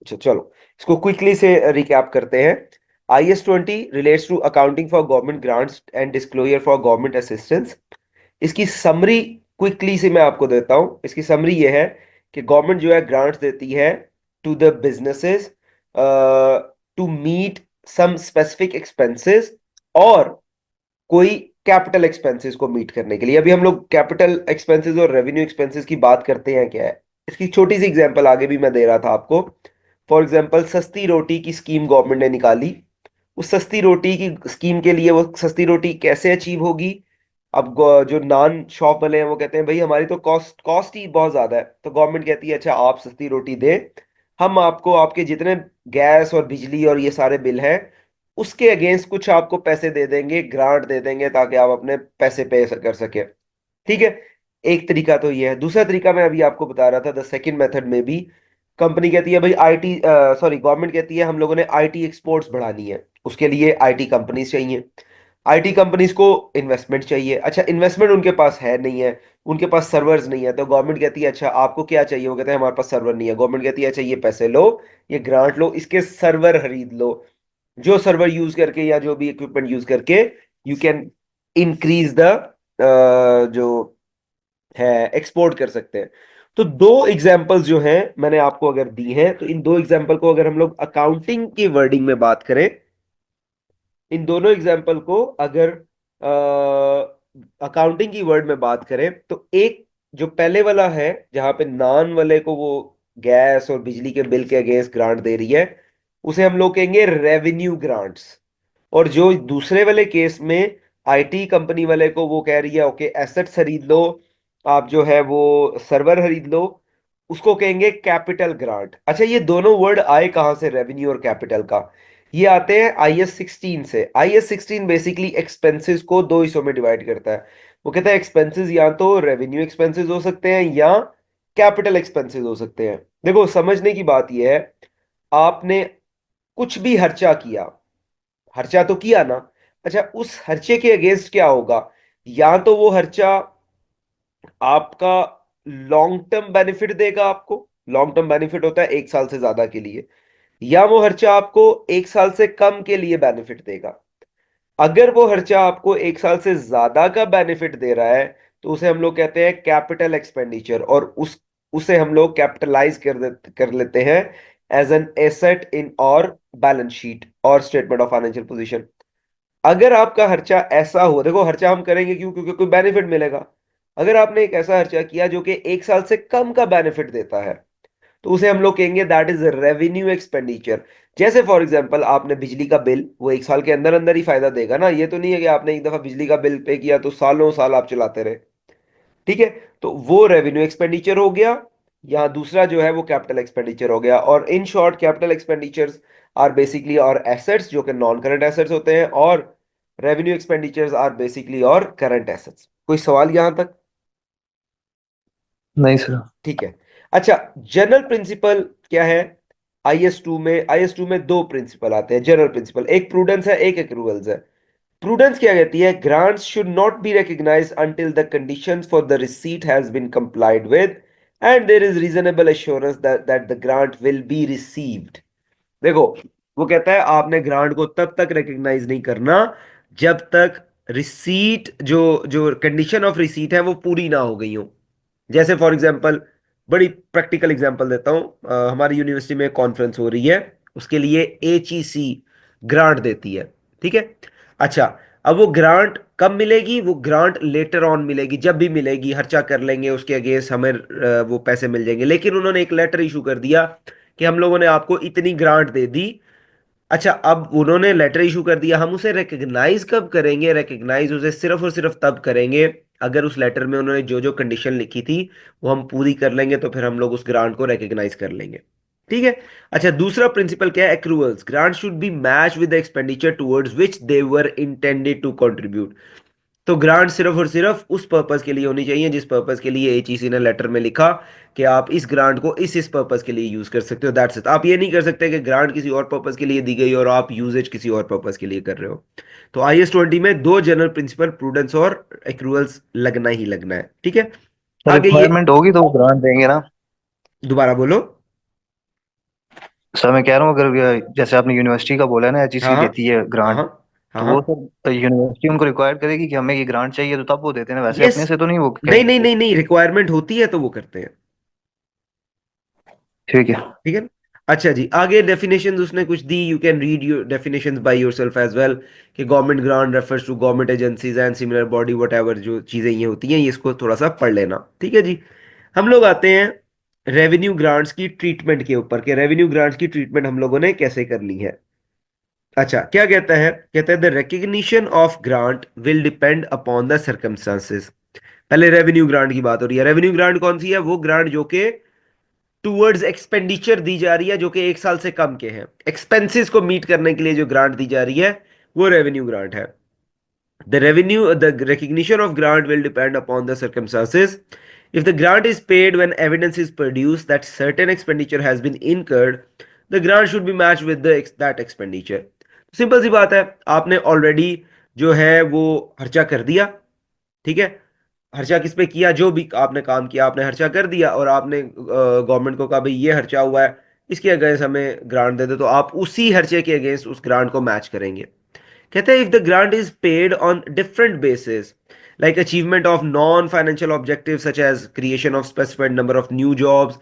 अच्छा चलो, इसको क्विकली से रिकैप करते हैं। IS-20 relates to accounting for government grants and disclosure for government assistance. इसकी समरी क्विकली से मैं आपको देता हूं। इसकी समरी ये है कि गवर्नमेंट जो है ग्रांट्स देती है to the businesses to meet some specific expenses, और कोई कैपिटल एक्सपेंसेस को मीट करने के लिए। अभी हम लोग कैपिटल एक्सपेंसेस और रेवेन्यू एक्सपेंसेस की बात करते हैं क्या है, इसकी छोटी सी एग्जांपल आगे भी मैं दे रहा था आपको। फॉर एग्जांपल, सस्ती रोटी की स्कीम गवर्नमेंट ने निकाली। उस सस्ती रोटी की स्कीम के लिए वो सस्ती रोटी कैसे अचीव होगी? अब जो नान शॉप वाले हैं वो कहते हैं भाई हमारी तो कॉस्ट कॉस्ट ही बहुत ज्यादा है, तो गवर्नमेंट कहती है अच्छा आप सस्ती रोटी दें, हम आपको आपके जितने गैस और बिजली और ये सारे बिल हैं उसके अगेंस्ट कुछ आपको पैसे दे देंगे, ग्रांट दे देंगे, ताकि आप अपने पैसे पे कर सके। ठीक है, एक तरीका तो ये है। दूसरा तरीका मैं अभी आपको बता रहा था, द सेकंड मेथड में भी कंपनी कहती है भाई आईटी, सॉरी गवर्नमेंट कहती है हम लोगों ने आईटी एक्सपोर्ट्स बढ़ानी है, उसके लिए आईटी कंपनीज चाहिए। आईटी कंपनीज को इन्वेस्टमेंट चाहिए। अच्छा, इन्वेस्टमेंट उनके पास है नहीं है, उनके पास सर्वर्स नहीं है, तो गवर्नमेंट कहती है अच्छा आपको क्या चाहिए? वो कहते हैं हमारे पास सर्वर नहीं है। गवर्नमेंट कहती है अच्छा ये पैसे लो, ये ग्रांट लो, इसके सर्वर खरीद लो। जो सर्वर यूज करके या जो भी इक्विपमेंट यूज करके यू कैन इंक्रीज द जो है एक्सपोर्ट कर सकते हैं। तो दो एग्जांपल्स जो हैं मैंने आपको अगर दी हैं, तो इन दो एग्जांपल को अगर हम लोग अकाउंटिंग की वर्डिंग में बात करें, इन दोनों एग्जाम्पल को अगर अकाउंटिंग की वर्ड में बात करें, तो एक जो पहले वाला है जहां पे नान वाले को वो गैस और बिजली के बिल के अगेंस्ट ग्रांट दे रही है, उसे हम लोग कहेंगे रेवेन्यू ग्रांट्स। और जो दूसरे वाले केस में आईटी कंपनी वाले को वो कह रही है ओके एसेट्स खरीद लो, आप जो है वो सर्वर खरीद लो, उसको कहेंगे कैपिटल ग्रांट। अच्छा, ये दोनों वर्ड आए कहां से, रेवेन्यू और कैपिटल का? ये आते हैं IS-16 से। IS-16 बेसिकली एक्सपेंसेस को दो हिस्सों में डिवाइड करता है। वो कहता है एक्सपेंसेस या तो रेवेन्यू एक्सपेंसेस हो सकते हैं या कैपिटल एक्सपेंसेस हो सकते हैं। देखो समझने की बात यह है, आपने कुछ भी खर्चा किया, खर्चा तो किया ना, अच्छा उस खर्चे के अगेंस्ट क्या होगा? या तो वो खर्चा आपका लॉन्ग टर्म बेनिफिट देगा आपको, लॉन्ग टर्म बेनिफिट होता है एक साल से ज्यादा के लिए, या वो खर्चा आपको एक साल से कम के लिए बेनिफिट देगा। अगर वो खर्चा आपको एक साल से ज्यादा का बेनिफिट दे रहा है तो उसे हम लोग कहते हैं कैपिटल एक्सपेंडिचर, और उसे हम लोग कैपिटलाइज कर लेते हैं एज एन एसेट इन और बैलेंस शीट और स्टेटमेंट ऑफ फाइनेंशियल पोजीशन। अगर आपका खर्चा ऐसा हो, देखो खर्चा हम करेंगे क्यों? क्योंकि कोई बेनिफिट मिलेगा। अगर आपने एक ऐसा खर्चा किया जो कि एक साल से कम का बेनिफिट देता है, तो उसे हम लोग कहेंगे दैट इज रेवेन्यू एक्सपेंडिचर। जैसे फॉर एग्जांपल आपने बिजली का बिल, वो एक साल के अंदर अंदर ही फायदा देगा ना, ये तो नहीं है कि आपने एक दफा बिजली का बिल पे किया तो सालों साल आप चलाते रहे। ठीक है, तो वो रेवेन्यू एक्सपेंडिचर हो गया। यहाँ दूसरा जो है वो कैपिटल एक्सपेंडिचर हो गया। और in short capital expenditures are basically और एसेट्स जो कि नॉन करंट एसेट्स होते हैं, और रेवेन्यू एक्सपेंडिचर्स आर बेसिकली और करंट एसेट्स। कोई सवाल यहां तक? नहीं सर। ठीक है। अच्छा, जनरल प्रिंसिपल क्या है? IS-2 में दो प्रिंसिपल आते हैं जनरल प्रिंसिपल, एक प्रूडेंस है एक एक्रूवल्स है। प्रूडेंस क्या कहती है? Grants should not be recognized until the conditions for the receipt has been complied with and there is reasonable assurance that the grant will be received। देखो, वो कहता है आपने ग्रांट को तब तक रिकॉग्नाइज नहीं करना जब तक रिसीट, जो जो कंडीशन ऑफ रिसीट है वो पूरी ना हो गई हो। जैसे फॉर एग्जांपल, बड़ी प्रैक्टिकल एग्जांपल देता हूं, हमारी यूनिवर्सिटी में कॉन्फ्रेंस हो रही है, उसके लिए HEC ग्रांट देती है। ठीक है, अच्छा अब वो ग्रांट कब मिलेगी? वो ग्रांट लेटर ऑन मिलेगी, जब भी मिलेगी खर्चा कर लेंगे उसके अगेंस्ट हमें वो पैसे मिल जाएंगे। लेकिन उन्होंने एक लेटर इशू कर दिया कि हम लोगों ने आपको इतनी ग्रांट दे दी। अच्छा, अब उन्होंने लेटर इशू कर दिया, हम उसे रिकग्नाइज कब करेंगे? रिकग्नाइज उसे सिर्फ और सिर्फ तब करेंगे अगर उस लेटर में उन्होंने जो जो कंडीशन लिखी थी वो हम पूरी कर लेंगे, तो फिर हम लोग उस ग्रांट को रिकग्नाइज कर लेंगे। ठीक है। अच्छा, दूसरा प्रिंसिपल क्या है? Accruals. Grant should be match with the expenditure towards which they were intended to contribute. तो ग्रांट सिर्फ और सिर्फ उस पर्पस के लिए होनी चाहिए जिस पर्पस के लिए एचईसी ने लेटर में लिखा कि आप इस ग्रांट को इस पर्पस के लिए यूज कर सकते हो, दैट्स इट। आप ये नहीं कर सकते कि ग्रांट किसी और पर्पस के लिए दी गई और आप यूजेज किसी और पर्पस के लिए कर रहे हो। तो IS-20 में दो जनरल प्रिंसिपल, प्रूडेंस और एक्रूअल्स, लगना ही लगना है, ठीक है। आगे ये, रिक्वायरमेंट होगी तो वो ग्रांट देंगे ना। दोबारा बोलो। सर मैं कह रहा हूँ अगर जैसे आपने यूनिवर्सिटी का बोला है ना, हाँ एचईसी हाँ देती है हाँ ग्रांट, हाँ हाँ तो वो हाँ। सर यूनिवर्सिटी उनको रिक्वायर करेगी कि हमें ये ग्रांट चाहिए, तो तब वो देते हैं ना, वैसे यस। अपने से तो नहीं वो नहीं नहीं कहेंगे। नहीं नहीं, रिक्वायरमेंट होती है तो वो करते हैं। ठीक है। ठीक है ना? अच्छा जी, आगे डेफिनेशंस उसने कुछ दी, you can read your definitions by yourself as well. कि government grant refers to government agencies and similar body, whatever, जो चीजें ये होती हैं, ये इसको थोड़ा सा पढ़ लेना, ठीक है जी। हम लोग आते हैं रेवेन्यू ग्रांट्स की ट्रीटमेंट के ऊपर, कि रेवेन्यू ग्रांट्स की ट्रीटमेंट हम लोगों ने कैसे करनी है। अच्छा, क्या कहता है, कहता है the recognition of grant will depend upon the circumstances. पहले रेवेन्यू ग्रांट की बात हो रही है। रेवेन्यू ग्रांट कौन सी है? वो ग्रांट जो कि टूवर्ड्स एक्सपेंडिचर दी जा रही है, जो कि 1 साल से कम के हैं, एक्सपेंसेस को मीट करने के लिए जो ग्रांट दी जा रही है, वो रेवेन्यू ग्रांट है। The recognition of grant will depend upon the circumstances. If the grant is paid when evidence is produced that certain expenditure has been incurred, the grant should be matched with that expenditure. Simple सी बात है, आपने already जो है वो खर्चा कर दिया, ठीक है। खर्चा किस पे किया? जो भी आपने काम किया आपने खर्चा कर दिया, और आपने गवर्नमेंट को कहा भाई ये खर्चा हुआ है, इसके अगेंस्ट हमें ग्रांट दे दो, तो आप उसी खर्चे के अगेंस्ट उस ग्रांट को मैच करेंगे। कहते हैं if the grant is paid on different basis, like achievement of non-financial objectives such as creation of specified number of new jobs,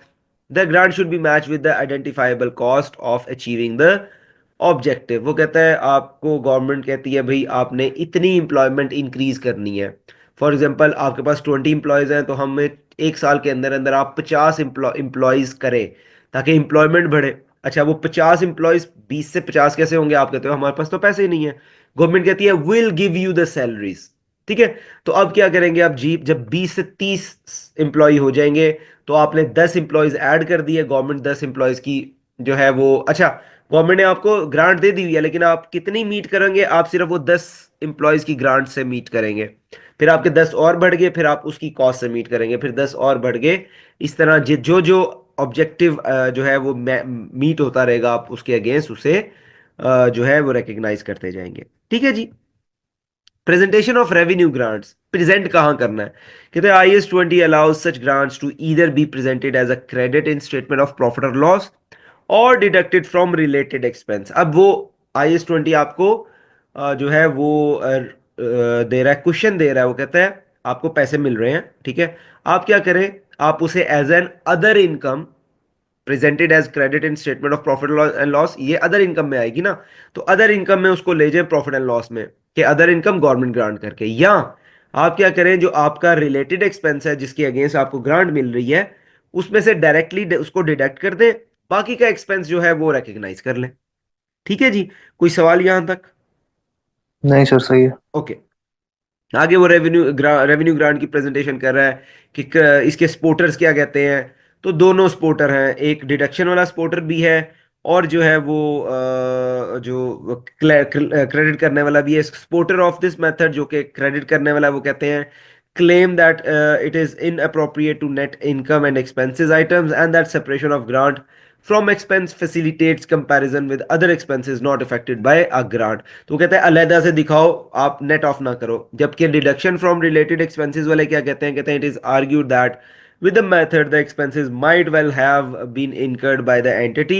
the grant should be matched with the identifiable cost of achieving the objective। वो कहता है आपको government कहती है भाई आपने इतनी employment increase करनी है। फॉर एग्जांपल आपके पास 20 एम्प्लॉयज हैं, तो हमें 1 साल के अंदर अंदर आप 50 एम्प्लॉयज करें ताकि एम्प्लॉयमेंट बढ़े। अच्छा, वो 50 एम्प्लॉयज 20 से 50 कैसे होंगे? आप कहते हो हमारे पास तो पैसे ही नहीं है। गवर्नमेंट कहती है will give you the salaries, ठीक है। तो अब क्या करेंगे आप जी, जब 20 से 30 एम्प्लॉय हो जाएंगे, तो आपने 10 एम्प्लॉयज ऐड कर दिए, गवर्नमेंट 10 एम्प्लॉयज की जो है वो, अच्छा, गवर्नमेंट ने आपको ग्रांट दे दी हुई है, लेकिन आप कितनी मीट करेंगे? आप सिर्फ वो 10 एम्प्लॉयज की ग्रांट से मीट करेंगे। फिर आपके 10 और बढ़ गए, फिर आप उसकी कॉस्ट से मीट करेंगे, फिर 10 और बढ़ गए। इस तरह जो जो ऑब्जेक्टिव जो है वो मीट होता रहेगा, आप उसके अगेंस्ट उसे जो है वो रिकग्नाइज करते जाएंगे, ठीक है जी। Presentation of revenue grants, present कहां करना है? कहते हैं IS-20 allows such grants to either be presented as a credit in statement of profit और लॉस और डिडक्टेड फ्रॉम रिलेटेड एक्सपेंस। अब वो IS-20 आपको जो है वो दे रहा है, क्वेश्चन दे रहा है। वो कहता है आपको पैसे मिल रहे हैं, ठीक है, आप क्या करें? आप उसे as an other income presented as credit in statement of profit and loss, ये अदर इनकम में आएगी ना, तो अदर इनकम में उसको ले जाए प्रॉफिट एंड लॉस में, कि अदर इनकम गवर्नमेंट ग्रांट करके। या आप क्या करें, जो आपका रिलेटेड एक्सपेंस है जिसके अगेंस्ट आपको ग्रांट मिल रही है, उसमें से डायरेक्टली उसको डिडक्ट कर दें, बाकी का एक्सपेंस जो है वो रिकग्नाइज कर लें, ठीक है जी। कोई सवाल यहां तक? नहीं सर, सही है। ओके। आगे वो रेवेन्यू ग्रांट की प्रेजेंटेशन कर रहा है कि इसके स्पोर्टर्स क्या कहते हैं। तो दोनों स्पोर्टर हैं, एक डिडक्शन वाला स्पोर्टर भी है, और जो है वो जो क्रेडिट करने वाला भी है। स्पोर्टर ऑफ दिस मेथड, जो कि क्रेडिट करने वाला है, वो कहते हैं claim that it is inappropriate to net income and expenses items, and that separation of grant from expense facilitates comparison with other expenses not affected by a grant। तो कहते हैं अलहदा से दिखाओ, आप नेट ऑफ ना करो। जबकि डिडक्शन फ्रॉम रिलेटेड एक्सपेंसेस वाले क्या कहते हैं? कहते हैं it is argued that with the method the expenses might well have been incurred by the entity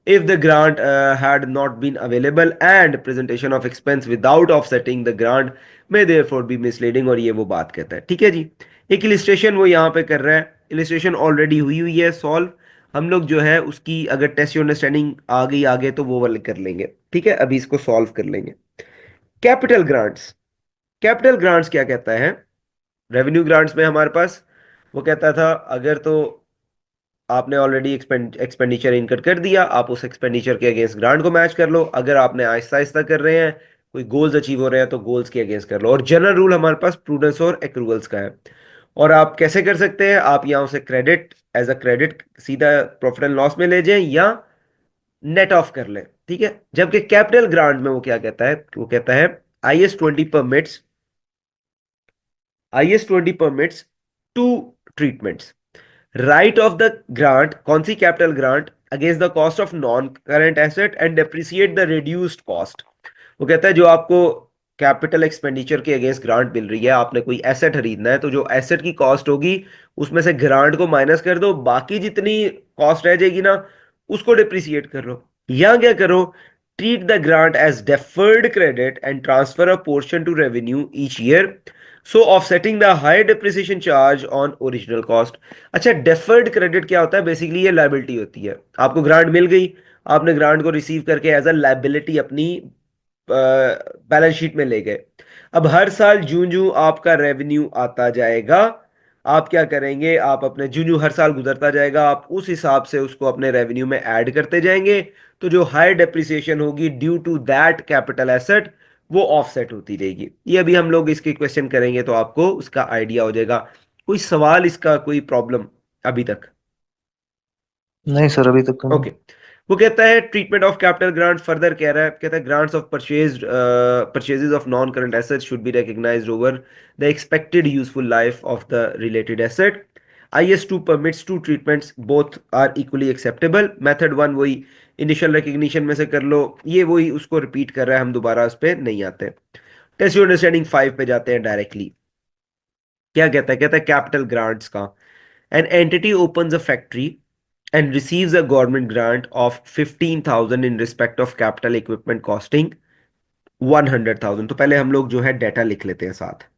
if the grant had not been available, and presentation of expense without offsetting the grant may therefore be misleading। और ये वो बात कहता है, ठीक है जी। एक illustration वो यहाँ पे कर रहा है, इलिस्ट्रेशन ऑलरेडी हुई हुई है सॉल्व। हम लोग जो है उसकी अगर टेस्ट अंडरस्टैंडिंग आ गई आगे तो वो वाले कर लेंगे, ठीक है। अभी इसको सॉल्व कर लेंगे। कैपिटल ग्रांट्स, कैपिटल ग्रांट्स क्या कहता है? रेवेन्यू ग्रांट्स में हमारे पास वो कहता था अगर तो आपने ऑलरेडी एक्सपेंडिचर इनकट कर दिया, आप उस एक्सपेंडिचर के अगेंस्ट ग्रांट को मैच कर लो। अगर आपने आहिस्ता आहिस्ता कर रहे हैं, कोई गोल्स अचीव हो रहे हैं, तो गोल्स के अगेंस्ट कर लो। और जनरल रूल हमारे पास प्रूडेंस और एक्रूवल्स का है। और आप कैसे कर सकते हैं? आप यहां से क्रेडिट एज अ क्रेडिट सीधा प्रॉफिट एंड लॉस में ले जाएं, या नेट ऑफ कर लें, ठीक है। जबकि कैपिटल ग्रांट में वो क्या कहता है? वो कहता है IS-20 permits IS 20 permits two treatments. Write off the grant, कौन सी capital grant, against the cost of non current asset and depreciate the reduced cost. वो कहता है जो आपको कैपिटल एक्सपेंडिचर के अगेंस्ट ग्रांट मिल रही है, आपने कोई एसेट खरीदना है, तो जो एसेट की कॉस्ट होगी उसमें से ग्रांट को माइनस कर दो, बाकी जितनी कॉस्ट रह जाएगी ना उसको डिप्रिसिएट कर लो। या क्या करो, treat the grant as deferred credit and transfer a portion to revenue each year, so offsetting the high depreciation charge on original cost. अच्छा, डेफर्ड क्रेडिट क्या होता है? बेसिकली ये लाइबिलिटी होती है। आपको ग्रांट मिल गई, आपने ग्रांट को रिसीव करके एज अ लाइबिलिटी अपनी बैलेंस शीट में ले गए। अब हर साल जूं जूं आपका रेवेन्यू आता जाएगा, आप क्या करेंगे, आप अपने जूं जूं हर साल गुजरता जाएगा, आप उस हिसाब से उसको अपने रेवेन्यू में ऐड करते जाएंगे। तो जो हाई डेप्रिसिएशन होगी due to that capital asset, वो ऑफसेट होती रहेगी। ये अभी हम लोग इसके क्वेश्चन करेंगे तो आपको उसका आइडिया हो जाएगा। कोई सवाल, इसका कोई प्रॉब्लम अभी तक? नहीं सर, अभी तक तो नहीं। ओके। वो कहता है treatment of capital grant, further कह रहा है, कहता है grants of purchases of non current assets should be recognised over the expected useful life of the related asset. IS 2 permits two treatments, both are equally acceptable. Method 1 वही initial recognition में से कर लो, ये वही उसको रिपीट कर रहा है, हम दोबारा उस पर नहीं आते। टेस्ट योर अंडरस्टैंडिंग 5 पे जाते हैं डायरेक्टली। क्या कहता है? कहता है कैपिटल ग्रांट्स का, an entity opens a factory and receives a government grant of 15,000 in respect of capital equipment costing 100,000। तो पहले हम लोग जो है डेटा लिख लेते हैं साथ।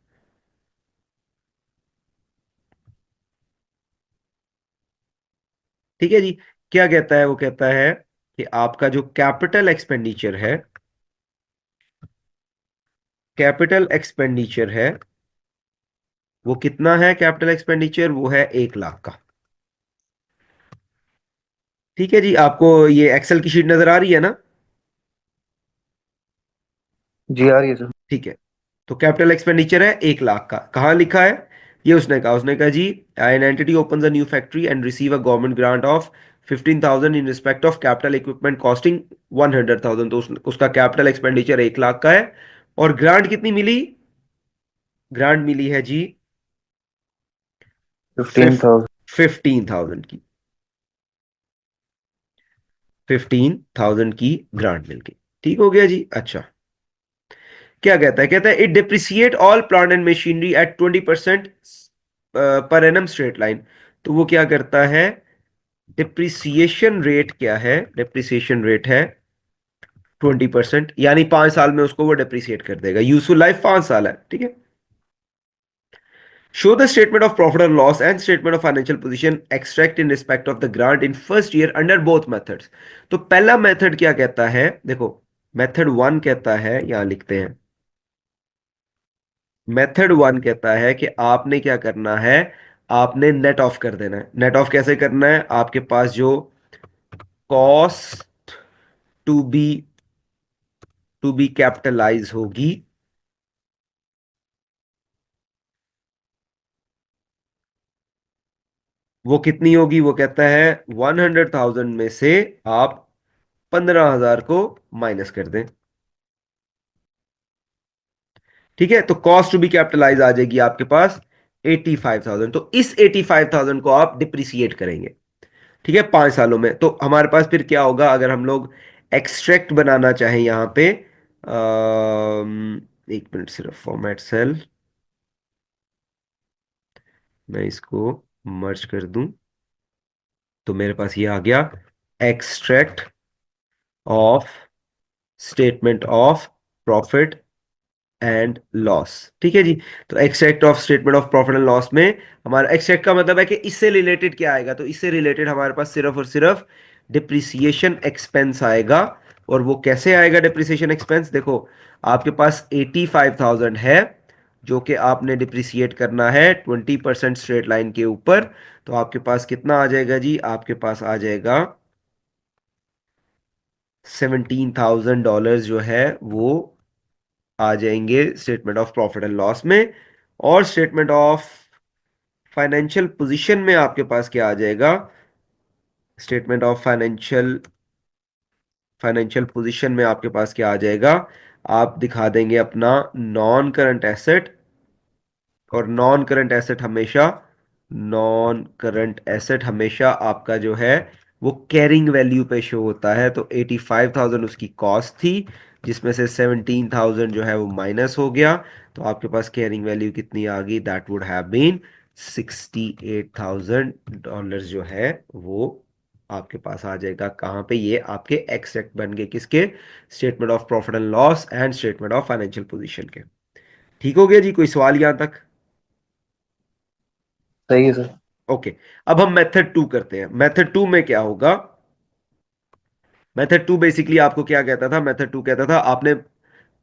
ठीक है जी। क्या कहता है? वो कहता है कि आपका जो कैपिटल एक्सपेंडिचर है, कैपिटल एक्सपेंडिचर है वो कितना है? कैपिटल एक्सपेंडिचर वो है 1 लाख का। ठीक है जी। आपको ये एक्सेल की शीट नजर आ रही है ना? जी आ रही है सर। ठीक है। तो कैपिटल एक्सपेंडिचर है 1 लाख का। कहाँ लिखा है? ये उसने कहा जी, an entity opens a new factory and receive a government grant of 15,000 in respect of capital equipment costing 100,000। तो उसका कैपिटल एक्सपेंडिचर 1 लाख का है। और ग्रांट कितनी मिली? ग्रांट मिली है जी 15,000। 15,000 की, 15,000 की ग्रांट मिल गई। ठीक हो गया जी। अच्छा, क्या कहता है? कहता है it depreciate all plant and machinery at 20% per annum straight line. तो वो क्या करता है? डिप्रिसिएशन रेट क्या है? डिप्रिसिएशन रेट है 20%, यानी 5 साल में उसको वो डिप्रिसिएट कर देगा। यूजफुल लाइफ 5 साल है। ठीक है। Show the statement of profit और loss and statement of financial position extract in respect of the grant in first year under both methods. तो पहला मेथड क्या कहता है? देखो, मेथड 1 कहता है, यहां लिखते हैं, मेथड 1 कहता है कि आपने क्या करना है, आपने नेट ऑफ कर देना है। नेट ऑफ कैसे करना है? आपके पास जो कॉस्ट टू बी कैपिटलाइज होगी, वो कितनी होगी? वो कहता है 100,000 में से आप 15,000 को माइनस कर दें। ठीक है। तो कॉस्ट टू बी कैपिटलाइज आ जाएगी आपके पास 85,000। तो इस 85,000 को आप डिप्रिसिएट करेंगे। ठीक है, 5 सालों में। तो हमारे पास फिर क्या होगा अगर हम लोग एक्सट्रैक्ट बनाना चाहें यहां पे? 1 मिनट, सिर्फ फॉर्मेट सेल, मैं इसको मर्ज कर दूं तो मेरे पास ये आ गया, extract of statement of profit and loss. ठीक है जी। तो extract of statement of profit and loss में हमारा एक्सट्रैक्ट का मतलब है कि इससे रिलेटेड क्या आएगा? तो इससे रिलेटेड हमारे पास सिर्फ और सिर्फ डिप्रिसिएशन एक्सपेंस आएगा। और वो कैसे आएगा डिप्रिसिएशन एक्सपेंस? देखो, आपके पास 85,000 है जो कि आपने डिप्रिसिएट करना है 20% स्ट्रेट लाइन के ऊपर। तो आपके पास कितना आ जाएगा जी? आपके पास आ जाएगा $17,000 जो है वो आ जाएंगे statement of profit and loss में। और स्टेटमेंट ऑफ फाइनेंशियल पोजीशन में आपके पास क्या आ जाएगा? स्टेटमेंट ऑफ फाइनेंशियल पोजीशन में आपके पास क्या आ जाएगा? आप दिखा देंगे अपना नॉन करंट एसेट और नॉन करंट एसेट हमेशा आपका जो है वो कैरिंग वैल्यू पे शो होता है। तो 85,000 उसकी कॉस्ट थी, जिसमें से 17,000 जो है वो माइनस हो गया। तो आपके पास कैरिंग वैल्यू कितनी आ गई? दैट वुड हैव बीन $68,000 जो है वो आपके पास आ जाएगा। कहां पे? ये आपके एक्सेक्ट बन गए किसके? Statement of profit and loss and statement of financial position के। ठीक हो गया जी? कोई सवाल यहां तक? सही है सर। ओके। अब हम मेथड टू करते हैं। मेथड टू में क्या होगा? मेथड टू बेसिकली आपको क्या कहता था? मेथड टू कहता था आपने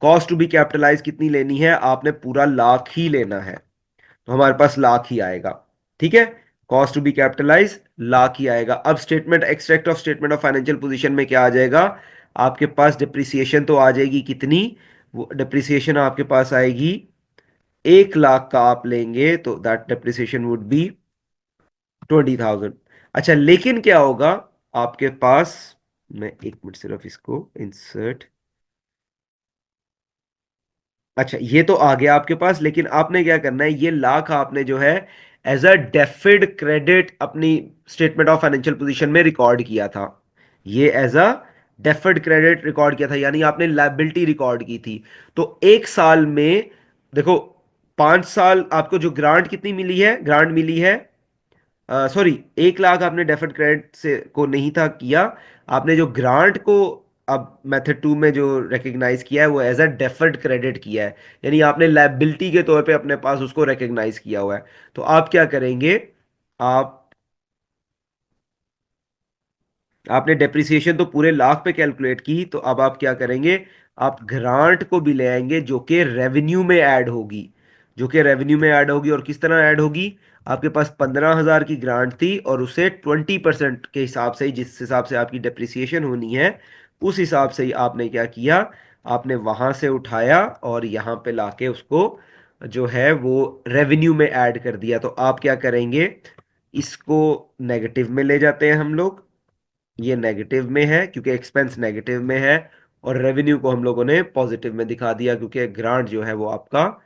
कॉस्ट टू बी कैपिटलाइज कितनी लेनी है? आपने पूरा लाख ही लेना है। तो हमारे पास लाख ही आएगा। ठीक है, cost to be capitalize lakh ही आएगा। अब statement extract of statement of financial position में क्या आ जाएगा? आपके पास डिप्रिसिएशन तो आ जाएगी कितनी? वो डिप्रिसिएशन आपके पास आएगी 1 लाख का आप लेंगे तो दैट डिप्रिसिएशन वुड बी 20,000। अच्छा, लेकिन क्या होगा आपके पास? मैं एक मिनट सिर्फ इसको इंसर्ट। अच्छा, ये तो आ गया आपके पास, लेकिन आपने क्या करना है? ये लाख आपने जो है एज अ डेफिड क्रेडिट अपनी स्टेटमेंट ऑफ फाइनेंशियल पोजीशन में रिकॉर्ड किया था। ये as a deferred credit record किया था, यानी आपने लायबिलिटी रिकॉर्ड की थी। तो 1 साल में देखो, 5 साल आपको जो ग्रांट कितनी मिली है? ग्रांट मिली है, सॉरी, 1 लाख आपने डेफर्ड क्रेडिट से को नहीं था किया। आपने जो ग्रांट को अब मेथड टू में जो रिकग्नाइज किया है वो एज अ डेफर्ड क्रेडिट किया है, यानी आपने लायबिलिटी के तौर पे अपने पास उसको रिकग्नाइज किया हुआ है। तो आप क्या करेंगे? आप आपने डेप्रिसिएशन तो पूरे लाख पे कैलकुलेट की, तो अब आप क्या करेंगे? आप ग्रांट को भी ले आएंगे जो कि रेवेन्यू में ऐड होगी। जो कि रेवेन्यू में ऐड होगी, और किस तरह ऐड होगी? आपके पास 15,000 की ग्रांट थी और उसे 20% के हिसाब से ही, जिस हिसाब से आपकी डेप्रिसिएशन होनी है उस हिसाब से ही आपने क्या किया? आपने वहां से उठाया और यहां पे लाके उसको जो है वो रेवेन्यू में ऐड कर दिया। तो आप क्या करेंगे? इसको नेगेटिव में ले जाते हैं हम लोग। ये नेगेटिव में है क्योंकि एक्सपेंस नेगेटिव में है, और रेवेन्यू को हम लोगों ने पॉजिटिव में दिखा दिया क्योंकि ग्रांट जो है वो आपका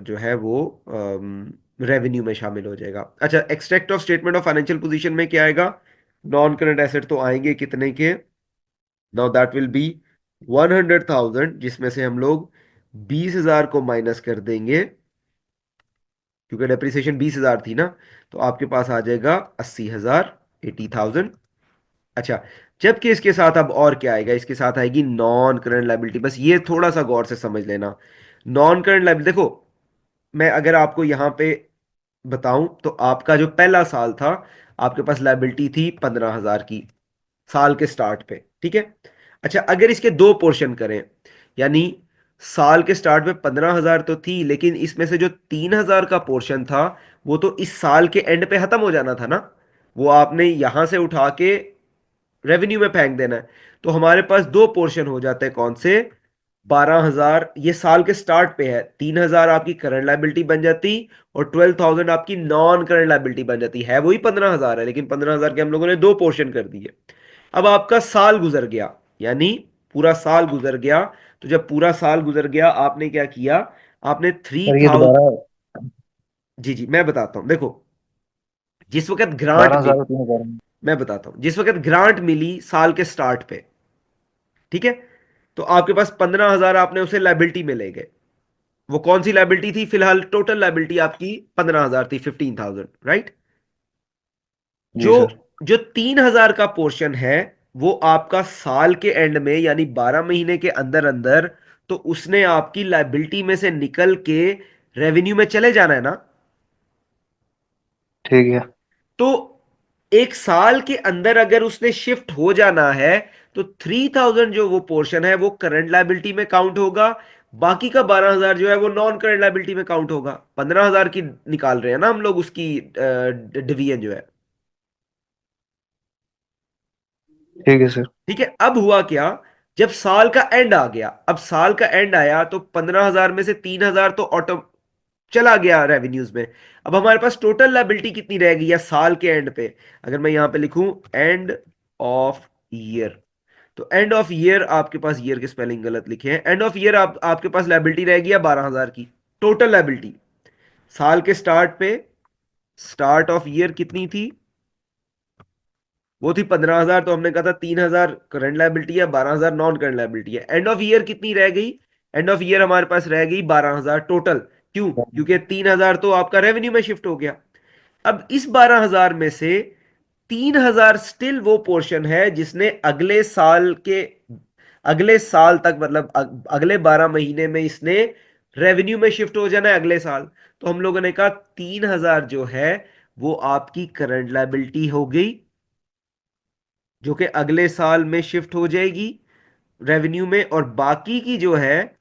जो है वो रेवेन्यू में शामिल हो जाएगा। अच्छा, extract of statement of financial position में क्या आएगा? नॉन करंट एसेट तो आएंगे कितने के? नाउ दैट विल बी 100,000, जिसमें से हम लोग 20,000 को माइनस कर देंगे क्योंकि डेप्रिसिएशन 20,000 थी ना। तो आपके पास आ जाएगा 80,000, 80,000। अच्छा, जबकि इसके साथ अब और क्या आएगा? इसके साथ आएगी नॉन करंट लायबिलिटी। बस ये थोड़ा सा गौर से समझ लेना। नॉन करंट लायबिलिटी देखो, मैं अगर आपको यहां पे बताऊं तो आपका जो पहला साल था आपके पास लायबिलिटी थी 15,000 की साल के स्टार्ट पे। ठीक है। अच्छा, अगर इसके दो पोर्शन करें, यानी साल के स्टार्ट में 15,000 तो थी, लेकिन इसमें से जो 3,000 का पोर्शन था वो तो इस साल के एंड पे खत्म हो जाना था ना। वो आपने यहां से उठा के रेवेन्यू में फेंक देना है। तो हमारे पास दो पोर्शन हो जाते हैं। कौन से? 12,000 ये साल के स्टार्ट पे है, 3,000 आपकी करंट लायबिलिटी बन जाती और 12,000 आपकी नॉन करंट लायबिलिटी बन जाती है। वही 15,000 है, लेकिन 15,000 के हम लोगों ने दो पोर्शन कर दिए। अब आपका साल गुजर गया, यानी पूरा साल गुजर गया। तो जब पूरा साल गुजर गया आपने क्या किया? आपने थ्री सर ये थाउजेंड दोबारा जी जी, मैं बताता हूं। देखो, जिस वक्त ग्रांट 12,000 मिली, और 3,000। मैं बताता हूं, जिस वक्त ग्रांट मिली साल के स्टार्ट पे, ठीक है, तो आपके पास 15,000 आपने उसे लाइबिलिटी में ले गए। वो कौन सी लाइबिलिटी थी? फिलहाल टोटल लाइबिलिटी आपकी 15,000 थी, 15,000, राइट। जी जो सर। जो 3,000 का पोर्शन है वो आपका साल के एंड में, यानी 12 महीने के अंदर अंदर, तो उसने आपकी लाइबिलिटी में से निकल के रेवेन्यू में चले जाना है ना। ठीक है। तो एक साल के अंदर अगर उसने शिफ्ट हो जाना है तो 3,000 जो वो पोर्शन है वो करंट लायबिलिटी में काउंट होगा। बाकी का 12,000 जो है वो नॉन करंट लायबिलिटी में काउंट होगा। 15,000 की निकाल रहे हैं ना हम लोग उसकी डिवीजन जो है। ठीक है सर। ठीक है। अब हुआ क्या? जब साल का एंड आ गया, अब साल का एंड आया तो 15,000 में से 3,000 तो ऑटो चला गया रेवेन्यूज में। अब हमारे पास टोटल लायबिलिटी कितनी रह गई है साल के एंड पे? अगर मैं यहां पे लिखूं एंड ऑफ ईयर, तो एंड ऑफ ईयर आपके पास, ईयर के स्पेलिंग गलत लिखे हैं, एंड ऑफ ईयर आपके पास लायबिलिटी रह गई है 12,000 की टोटल लायबिलिटी साल के स्टार्ट पे, स्टार्ट ऑफ ईयर कितनी थी, वो थी 15,000। तो हमने कहा था 3,000 करंट लायबिलिटी है, 12,000 नॉन करंट लायबिलिटी है। एंड ऑफ ईयर कितनी रह गई, एंड ऑफ ईयर हमारे पास रह गई 12,000 टोटल। क्यों, क्योंकि 3,000 तो आपका रेवेन्यू में शिफ्ट हो गया। अब इस 12,000 में से 3,000 स्टिल वो पोर्शन है जिसने अगले साल तक, मतलब अगले 12 महीने में इसने रेवेन्यू में शिफ्ट हो जाना है अगले साल। तो हम लोगों ने कहा 3,000 जो है वो आपकी करंट लायबिलिटी हो गई, जो कि अगले साल में शिफ्ट हो जाएगी रेवेन्यू में। और बाकी की जो है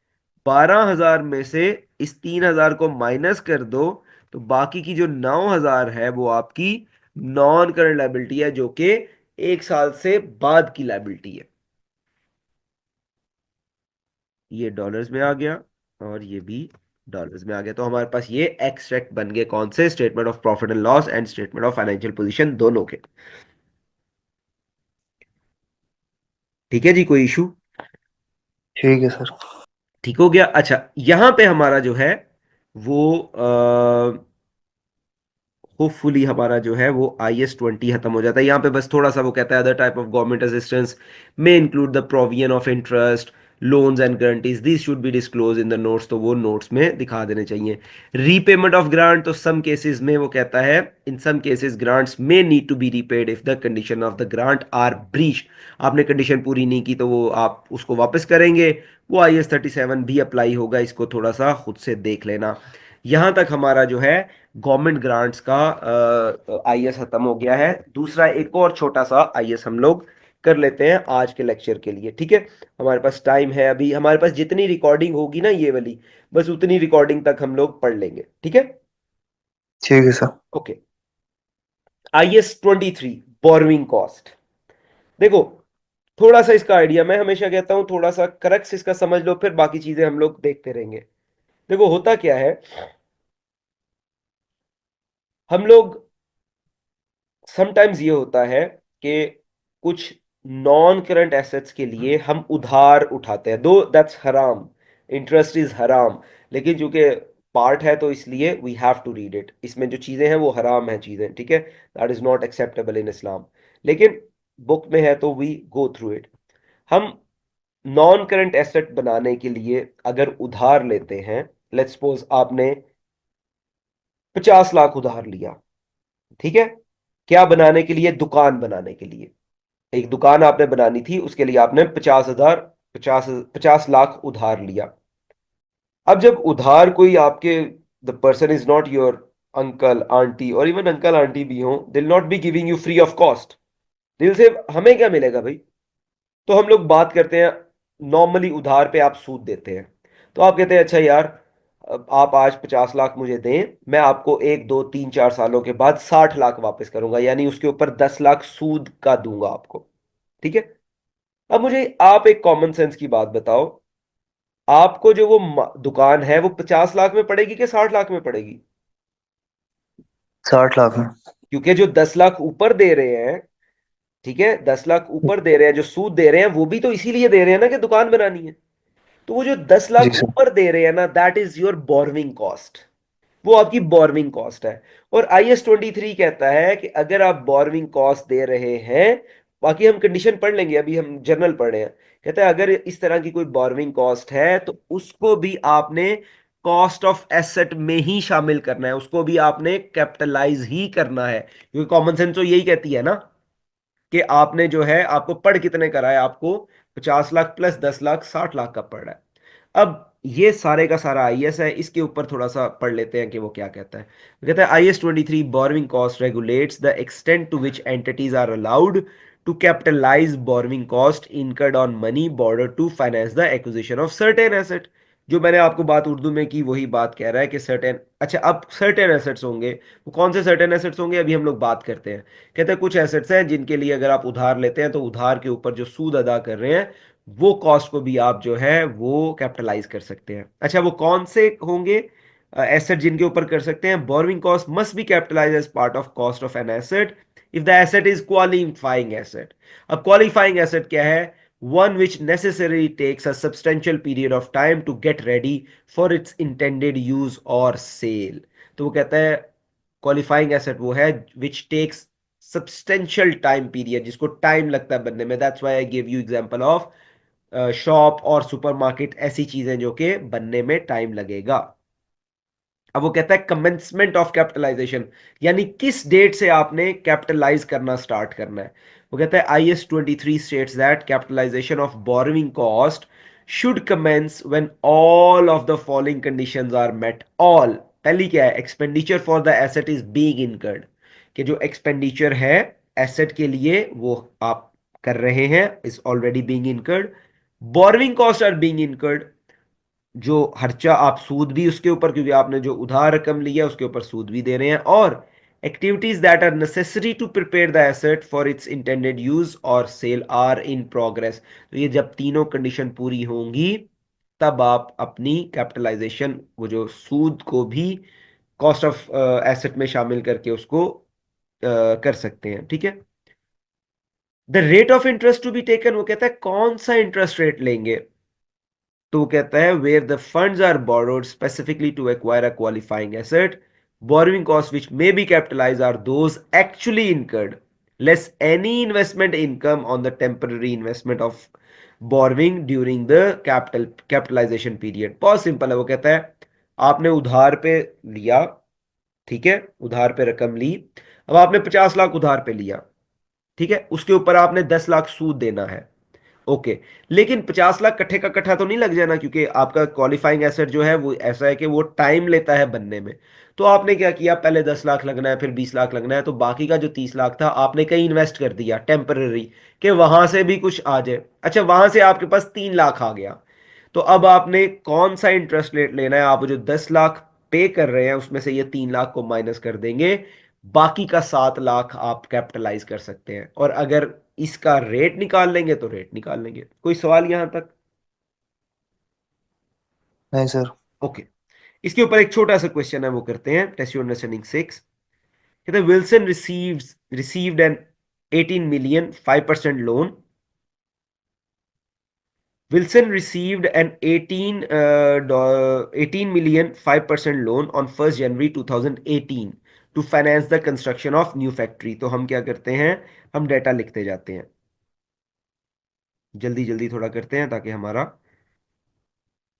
12,000 में से इस 3,000 को माइनस कर दो, तो बाकी की जो 9,000 है वो आपकी नॉन करंट लायबिलिटी है, जो कि एक साल से बाद की लायबिलिटी है। ये डॉलर्स में आ गया और ये भी डॉलर्स में आ गया। तो हमारे पास ये एक्सट्रैक्ट बन गए कौन से, statement of profit and loss and statement of financial position दोनों के। ठीक है जी, कोई इशू? ठीक है सर। ठीक हो गया। अच्छा, यहां पे हमारा जो है वो होपफुली हमारा जो है वो IS-20 खत्म हो जाता है। यहाँ पे बस थोड़ा सा वो कहता है other type of government assistance में include the provision of interest loans and guarantees, this should be disclose in the notes. तो वो नोट्स में दिखा देने चाहिए। रीपेमेंट ऑफ ग्रांट, तो सम केसेस में वो कहता है इन सम केसेस ग्रांट्स में need to be repaid if the condition of the grant are breached. आपने कंडीशन पूरी नहीं की तो वो आप उसको वापस करेंगे। वो IS-37 भी अप्लाई होगा, इसको थोड़ा सा खुद से देख लेना। यहां तक हमारा जो है गवर्नमेंट ग्रांट्स का IS खत्म हो गया है। दूसरा एक और छोटा सा IS हम लोग कर लेते हैं आज के लेक्चर के लिए, ठीक है? हमारे पास टाइम है अभी, हमारे पास जितनी रिकॉर्डिंग होगी ना ये वाली, बस उतनी रिकॉर्डिंग तक हम लोग पढ़ लेंगे, ठीक है? ठीक है sir. Okay. IS-23 borrowing cost. देखो, थोड़ा सा इसका आइडिया, मैं हमेशा कहता हूं थोड़ा सा करक्स इसका समझ लो, फिर बाकी चीजें हम लोग देखते रहेंगे। देखो होता क्या है, हम लोग समटाइम्स ये होता है कि कुछ नॉन करंट एसेट्स के लिए हम उधार उठाते हैं, दो दैट्स हराम, इंटरेस्ट इज हराम, लेकिन चूंकि पार्ट है तो इसलिए we have to read it. इसमें जो चीजें हैं वो हराम हैं चीजें, ठीक है? That is not acceptable in Islam, लेकिन बुक में है तो वी गो थ्रू इट। हम नॉन करंट एसेट बनाने के लिए अगर उधार लेते हैं, लेट्स सपोज आपने 50 लाख उधार लिया, ठीक है? क्या बनाने के लिए? दुकान बनाने के लिए। एक दुकान आपने बनानी थी, उसके लिए आपने 50 लाख उधार लिया। अब जब उधार कोई आपके, the person is not your uncle aunty, और इवन अंकल आंटी भी हो, they'll not be giving you free of cost. दिल से हमें क्या मिलेगा भाई? तो हम लोग बात करते हैं नॉर्मली उधार पे आप सूद देते हैं। तो आप कहते हैं अच्छा यार, अब आप आज 50 लाख मुझे दें, मैं आपको 1 2 3 4 सालों के बाद 60 लाख वापस करूंगा, यानी उसके ऊपर 10 लाख सूद का दूंगा आपको, ठीक है? अब मुझे आप एक कॉमन सेंस की बात बताओ, आपको जो वो दुकान है वो 50 लाख में पड़ेगी कि 60 लाख में पड़ेगी? 60 लाख में। क्योंकि जो 10 लाख ऊपर दे रहे हैं, ठीक है, 10 लाख ऊपर दे रहे हैं, जो सूद दे रहे हैं वो भी तो इसीलिए दे रहे हैं ना कि दुकान बनानी है। तो वो जो दस जी लाख सर। ऊपर दे रहे हैं ना, that is your borrowing cost. वो आपकी बोरविंग कॉस्ट है। और IS-23 कहता है कि अगर आप बोरविंग कॉस्ट दे रहे हैं, बाकी हम कंडीशन पढ़ लेंगे, अभी हम जनरल पढ़ रहे हैं। कहता है अगर इस तरह की कोई बोरविंग कॉस्ट है तो उसको भी आपने कॉस्ट ऑफ एसेट में ही शामिल करना है, उसको भी आपने कैपिटलाइज ही करना है, क्योंकि कॉमन सेंस तो यही कहती है ना कि आपने जो है, आपको पढ़ कितने करा है? आपको 50 लाख प्लस 10 लाख 60 लाख का पड़ रहा है। अब ये सारे का सारा IS है, इसके ऊपर थोड़ा सा पढ़ लेते हैं कि वो क्या कहता है। वो कहता है IS-23 borrowing cost regulates the extent to which entities are allowed to capitalize borrowing cost incurred on money borrowed to finance the acquisition of certain asset. जो मैंने आपको बात उर्दू में की वही बात कह रहा है कि सर्टेन, अच्छा अब सर्टेन एसेट्स होंगे, वो कौन से सर्टेन एसेट्स होंगे अभी हम लोग बात करते हैं। कहते हैं कुछ एसेट्स हैं जिनके लिए अगर आप उधार लेते हैं तो उधार के ऊपर जो सूद अदा कर रहे हैं वो कॉस्ट को भी आप जो है वो कैपिटलाइज कर सकते हैं। अच्छा, वो कौन से होंगे एसेट जिनके ऊपर कर सकते हैं? Borrowing cost must be capitalize as part of cost of an asset if the asset is qualifying asset. अब क्वालिफाइंग एसेट क्या है? one which necessarily takes a substantial period of time to get ready for its intended use or sale। तो वो कहता है qualifying asset वो है which takes substantial time period, जिसको टाइम लगता है बनने में। That's why I give you example of shop और सुपरमार्केट, ऐसी चीजें जो कि बनने में टाइम लगेगा। अब वो कहता है कमेंसमेंट ऑफ कैपिटलाइजेशन, यानी किस डेट से आपने कैपिटलाइज करना स्टार्ट करना है। वो कहता है IS 23 states that capitalization of borrowing cost should commence when all of the following conditions are met. All, पहली क्या है, expenditure for the asset is being incurred, कि जो एक्सपेंडिचर है एसेट के लिए वो आप कर रहे हैं is already being incurred. Borrowing cost are being incurred, जो खर्चा आप सूद भी उसके ऊपर, क्योंकि आपने जो उधार रकम लिया उसके ऊपर सूद भी दे रहे हैं। और activities that are necessary to prepare the asset for its intended use or sale are in progress. तो ये जब तीनों कंडीशन पूरी होंगी तब आप अपनी कैपिटलाइजेशन, वो जो सूद को भी कॉस्ट ऑफ एसेट में शामिल करके उसको कर सकते हैं। ठीक है। The rate of interest to be taken, वो कहता है कौन सा इंटरेस्ट रेट लेंगे। तो वो कहता है where the funds are borrowed specifically to acquire a qualifying asset, borrowing cost which may be capitalized are those actually incurred less any investment income on the temporary investment of borrowing during the capitalization period. बहुत simple है। वो कहता है आपने उधार पे लिया, ठीक है, उधार पे रकम ली। अब आपने 50 लाख उधार पे लिया, ठीक है, उसके ऊपर आपने 10 लाख सूद देना है। ओके, लेकिन 50 लाख कट्ठे का कट्ठा तो नहीं लग जाना, क्योंकि आपका क्वालिफाइंग एसेट जो है वो ऐसा है कि वो टाइम लेता है बनने में। तो आपने क्या किया, पहले 10 लाख लगना है, फिर 20 लाख लगना है, तो बाकी का जो 30 लाख था आपने कहीं इन्वेस्ट कर दिया टेम्पररी, कि वहां से भी कुछ आ जाए। अच्छा, वहां से आपके पास 3 लाख आ गया, तो अब आपने कौन सा इंटरेस्ट रेट लेना है। आप जो 10 लाख पे कर रहे हैं उसमें से ये 3 लाख को माइनस कर देंगे, बाकी का 7 लाख आप कैपिटलाइज कर सकते हैं। और अगर इसका रेट निकाल लेंगे तो रेट निकाल लेंगे। कोई सवाल यहां तक? नहीं सर। ओके। इसके ऊपर एक छोटा सा क्वेश्चन है, वो करते हैं। Test your understanding 6। कहते हैं Wilson received an 18 million 5% loan. Wilson received an 18 million 5% loan on 1st January 2018 to finance the construction of new factory। तो हम क्या करते हैं, हम डेटा लिखते जाते हैं, जल्दी जल्दी थोड़ा करते हैं ताकि हमारा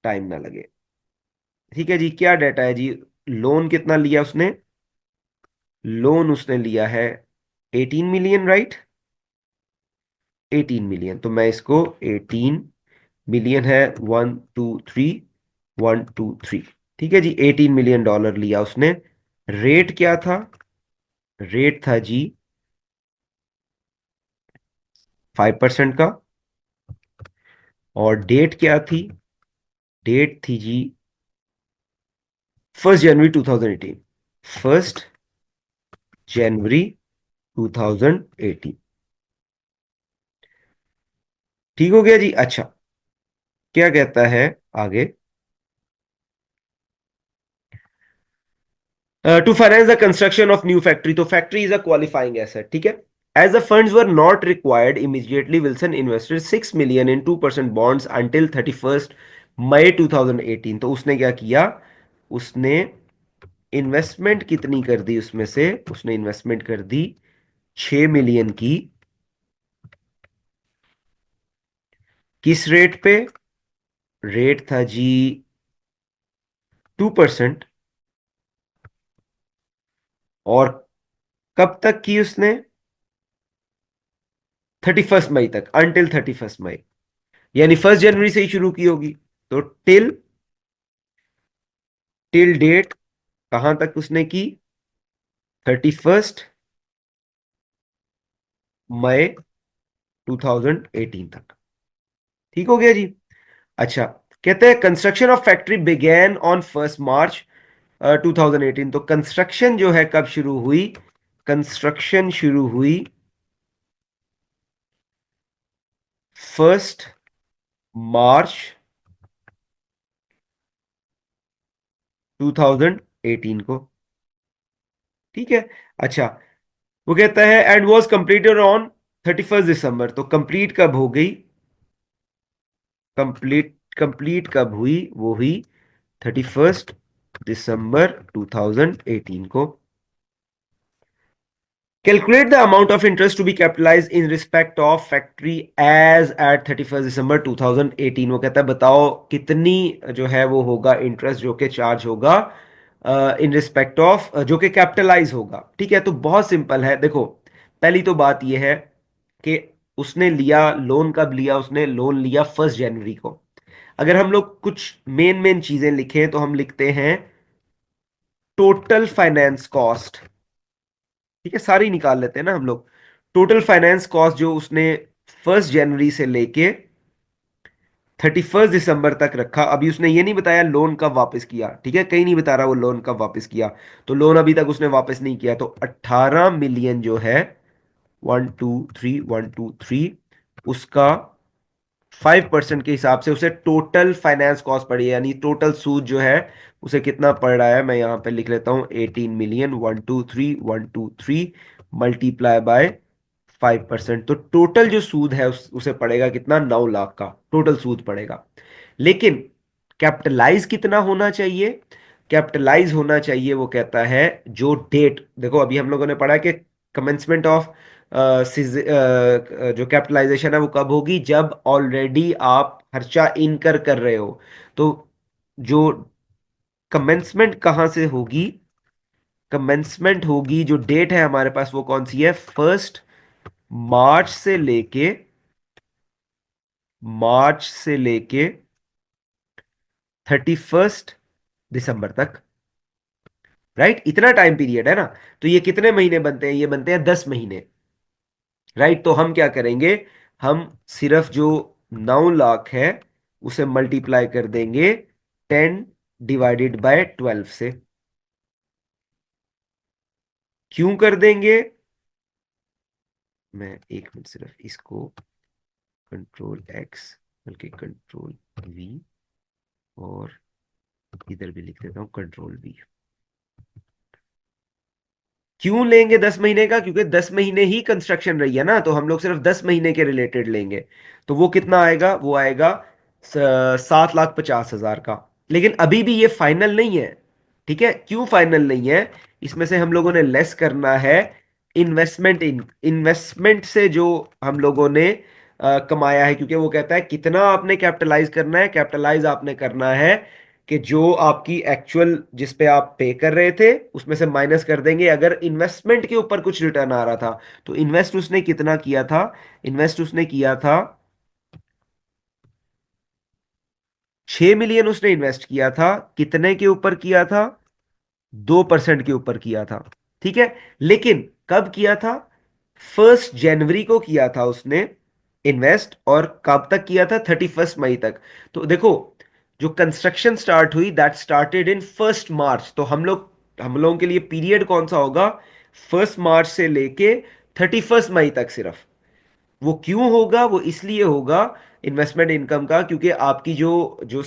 टाइम ना लगे। ठीक है जी, क्या डेटा है जी। लोन कितना लिया उसने, लोन उसने लिया है 18 मिलियन, राइट। 18 मिलियन, तो मैं इसको 18 मिलियन है 1 2 3 1 2 3, ठीक है जी। $18 मिलियन लिया उसने। रेट क्या था, रेट था जी 5% का। और डेट क्या थी, डेट थी जी 1 जनवरी 2018, 1 जनवरी 2018। ठीक हो गया जी। अच्छा, क्या कहता है आगे, to finance the construction of new factory. तो factory is a qualifying asset, ठीक है। As the funds were not required immediately, Wilson invested 6 million in 2% bonds until 31st मई 2018। तो उसने क्या किया, उसने इन्वेस्टमेंट कितनी कर दी, उसमें से उसने इन्वेस्टमेंट कर दी 6 मिलियन की। किस रेट पे, रेट था जी 2%। और कब तक की उसने, 31 मई तक, अनटिल 31 मई, यानी 1 जनवरी से ही शुरू की होगी। तो टिल टिल डेट कहां तक उसने की, 31 मई 2018 तक। ठीक हो गया जी। अच्छा, कहते हैं construction of factory began on 1 March 2018। तो कंस्ट्रक्शन जो है कब शुरू हुई, कंस्ट्रक्शन शुरू हुई 1 मार्च 2018 को। ठीक है। अच्छा, वो कहता है एंड वाज कंप्लीटेड ऑन 31 दिसंबर। तो कंप्लीट कब हो गई, कंप्लीट कब हुई? वो हुई 31 दिसंबर 2018 को। Calculate the amount of interest to be capitalize in respect of factory as at 31 दिसंबर 2018। वो कहता है बताओ कितनी जो है वो होगा इंटरेस्ट जो कि चार्ज होगा इन रिस्पेक्ट ऑफ, जो कि कैपिटलाइज होगा। ठीक है, तो बहुत सिंपल है। देखो, पहली तो बात यह है कि उसने लिया लोन, कब लिया? उसने लोन लिया 1 जनवरी को। अगर हम लोग कुछ मेन मेन चीजें लिखें तो हम लिखते हैं टोटल फाइनेंस कॉस्ट। ठीक है, सारी निकाल लेते हैं ना हम लोग। टोटल फाइनेंस कॉस्ट जो उसने 1 जनवरी से लेके 31 दिसंबर तक रखा। अभी उसने ये नहीं बताया लोन कब वापस किया। ठीक है, कहीं नहीं बता रहा वो लोन कब वापस किया। तो लोन अभी तक उसने वापस नहीं किया, तो 18 मिलियन जो है, 1 2 3 1 2 3, उसका 5% के हिसाब से उसे टोटल फाइनेंस कॉस्ट पड़ी है, यानी टोटल सूद जो है उसे कितना पड़ रहा है। मैं यहां पे लिख लेता हूं 18 मिलियन, 1 2 3 1 2 3 मल्टीप्लाई बाय 5%। तो टोटल जो सूद है उसे पड़ेगा कितना? 9 लाख का टोटल सूद पड़ेगा। लेकिन कैपिटलाइज कितना होना चाहिए? कैपिटलाइज होना चाहिए, वो कहता है जो डेट, देखो अभी हम लोगों ने पढ़ा कि कमेंसमेंट ऑफ जो कैपिटलाइजेशन है वो कब होगी? जब ऑलरेडी आप खर्चा इनकर कर रहे हो। तो जो कमेंसमेंट कहां से होगी? कमेंसमेंट होगी, जो डेट है हमारे पास वो कौन सी है? 1 मार्च से लेके 31 दिसंबर तक। राइट, इतना टाइम पीरियड है ना। तो ये कितने महीने बनते हैं? ये बनते हैं 10 महीने। राइट, तो हम क्या करेंगे? हम सिर्फ जो 9 लाख है उसे मल्टीप्लाई कर देंगे 10 डिवाइडेड बाय 12 से। क्यों कर देंगे? मैं एक मिनट सिर्फ इसको कंट्रोल एक्स बल्कि कंट्रोल वी, और इधर भी लिख देता हूं कंट्रोल वी। क्यों लेंगे 10 महीने का? क्योंकि 10 महीने ही कंस्ट्रक्शन रही है ना, तो हम लोग सिर्फ 10 महीने के रिलेटेड लेंगे। तो वो कितना आएगा? वो आएगा 7,50,000 का। लेकिन अभी भी ये फाइनल नहीं है। ठीक है, क्यों फाइनल नहीं है? इसमें से हम लोगों ने लेस करना है इन्वेस्टमेंट से जो हम लोगों ने कमाया है। क्योंकि वो कहता है कितना आपने कैपिटलाइज करना है? कैपिटलाइज आपने करना है कि जो आपकी एक्चुअल जिस पे आप पे कर रहे थे उसमें से माइनस कर देंगे अगर इन्वेस्टमेंट के ऊपर कुछ रिटर्न आ रहा था। तो इन्वेस्ट उसने कितना किया था? इन्वेस्ट उसने किया था 6 मिलियन उसने इन्वेस्ट किया था। कितने के ऊपर किया था? 2% के ऊपर किया था। ठीक है, लेकिन कब किया था? 1 जनवरी को किया था उसने इन्वेस्ट, और कब तक किया था? 31 मई तक। तो देखो, जो कंस्ट्रक्शन स्टार्ट हुई दैट स्टार्टेड इन 1 मार्च। तो हम लोगों के लिए पीरियड कौन सा होगा? 1 मार्च से लेके 31 मई तक सिर्फ। वो क्यों होगा? वो इसलिए होगा इन्वेस्टमेंट इनकम का, क्योंकि आपकी जो जो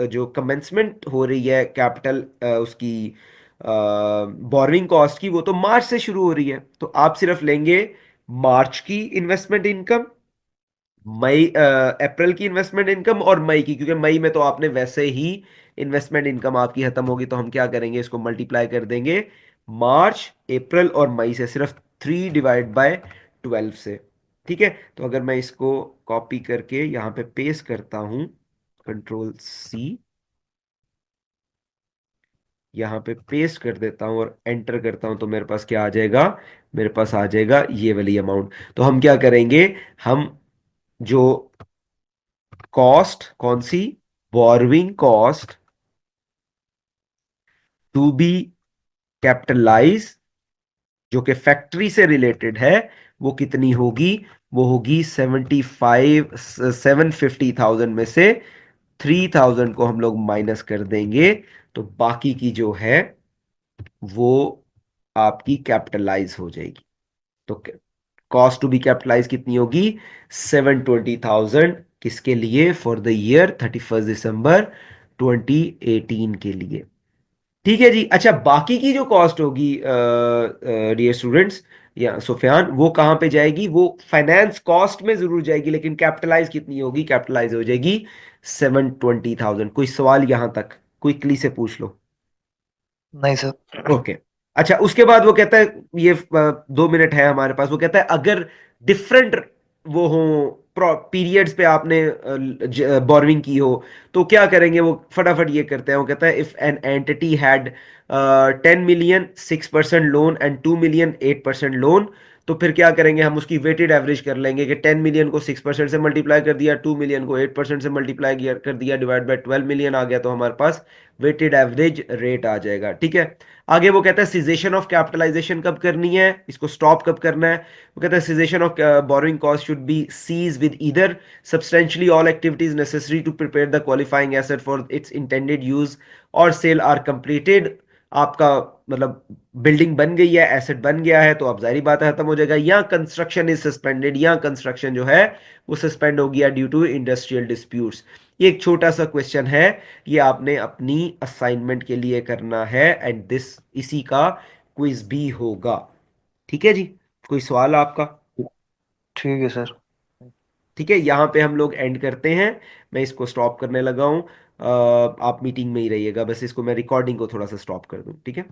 जो कमेंसमेंट हो रही है कैपिटल उसकी बोरिंग कॉस्ट की, वो तो मार्च से शुरू हो रही है। तो आप सिर्फ लेंगे मार्च की इन्वेस्टमेंट इनकम, मई अप्रैल की इन्वेस्टमेंट इनकम और मई की, क्योंकि मई में तो आपने वैसे ही इन्वेस्टमेंट इनकम आपकी खत्म होगी। तो हम क्या करेंगे? इसको मल्टीप्लाई कर देंगे मार्च, अप्रैल और मई से, सिर्फ 3/12 से। ठीक है, तो अगर मैं इसको कॉपी करके यहां पे पेस्ट करता हूं, कंट्रोल सी, यहां पे पेस्ट कर देता हूं और एंटर करता हूं, तो मेरे पास क्या आ जाएगा? मेरे पास आ जाएगा ये वाली अमाउंट। तो हम क्या करेंगे? हम जो कॉस्ट कौन सी? Borrowing cost to be capitalize, जो कि फैक्ट्री से रिलेटेड है, वो कितनी होगी? वो होगी 750,000 में से 3,000 को हम लोग माइनस कर देंगे। तो बाकी की जो है वो आपकी कैपिटलाइज हो जाएगी। तो कॉस्ट टू बी कैपिटलाइज कितनी होगी? 720,000। किसके लिए? फॉर द ईयर 31 दिसंबर 2018 के लिए। ठीक है जी। अच्छा, बाकी की जो कॉस्ट होगी डियर स्टूडेंट्स या सुफियान, वो कहां पे जाएगी? वो फाइनेंस कॉस्ट में जरूर जाएगी, लेकिन कैपिटलाइज कितनी होगी? कैपिटलाइज हो जाएगी 720,000। कोई सवाल यहां तक क्विकली से पूछ लो। नहीं सर। ओके। अच्छा, उसके बाद वो कहता है, ये 2 मिनट है हमारे पास, वो कहता है अगर डिफरेंट वो हो पीरियड्स पे आपने बोरोइंग की हो तो क्या करेंगे। वो फटाफट ये करते हैं, वो कहता है if an entity had 10 million 6% loan and 2 million 8% loan, तो फिर क्या करेंगे, हम उसकी वेटेड एवरेज कर लेंगे कि 10 million को 6% से मल्टीप्लाई कर दिया, 2 million को 8% से मल्टीप्लाई कर दिया, डिवाइड बाय 12 million आ गया, तो हमारे पास वेटेड एवरेज रेट आ जाएगा। ठीक है। आगे वो कहता है सीजेशन ऑफ कैपिटलाइजेशन कब करनी है, इसको स्टॉप कब करना है। वो कहता है cessation of borrowing cost should be cease with either substantially all activities necessary to prepare the qualifying asset for its intended use or sale are completed. आपका मतलब बिल्डिंग बन गई है, एसेट बन गया है, तो अब जाहिर बात है खत्म हो जाएगा, या कंस्ट्रक्शन इज सस्पेंडेड, या कंस्ट्रक्शन जो है वो सस्पेंड हो गया ड्यू टू इंडस्ट्रियल डिस्प्यूट्स। ये एक छोटा सा क्वेश्चन है, ये आपने अपनी असाइनमेंट के लिए करना है, एंड दिस इसी का क्विज भी होगा। ठीक है जी। कोई सवाल आपका? ठीक है सर। ठीक है, यहां पे हम लोग एंड करते हैं। मैं इसको स्टॉप करने लगा हूं। आप मीटिंग में ही रहिएगा, बस इसको मैं रिकॉर्डिंग को थोड़ा सा स्टॉप कर दूं। ठीक है।